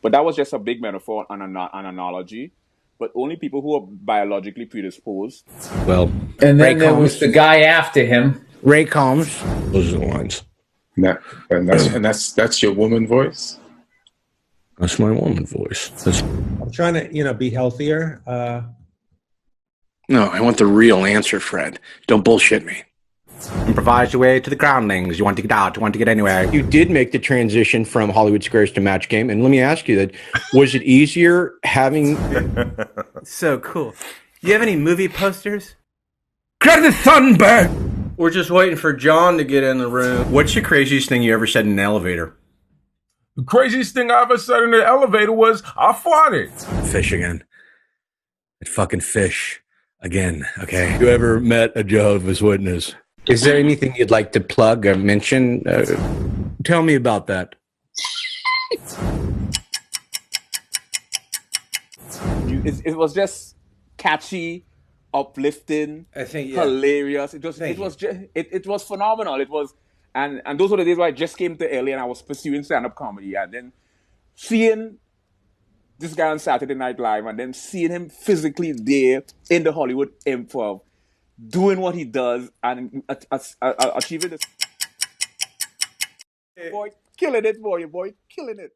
But that was just a big metaphor and an analogy. But only people who are biologically predisposed. Well, and then there was the guy after him, Ray Combs. Those are the lines. And that's your woman voice. That's my woman voice. I'm trying to, be healthier. No, I want the real answer, Fred. Don't bullshit me. Improvise your way to the groundlings. You want to get out. You want to get anywhere. You did make the transition from Hollywood Squares to Match Game. And let me ask you that, was it easier having... So cool. You have any movie posters? Grab the Thunberg! We're just waiting for John to get in the room. What's the craziest thing you ever said in an elevator? The craziest thing I ever said in the elevator was, I farted. Fish again. That fucking fish again, okay? You ever met a Jehovah's Witness? Is there anything you'd like to plug or mention? Tell me about that. It was just catchy, uplifting, I think hilarious. It was phenomenal. It was, and those were the days where I just came to LA and I was pursuing stand-up comedy, and then seeing this guy on Saturday Night Live, and then seeing him physically there in the Hollywood Improv, doing what he does and achieving this. Boy, killing it, boy, killing it.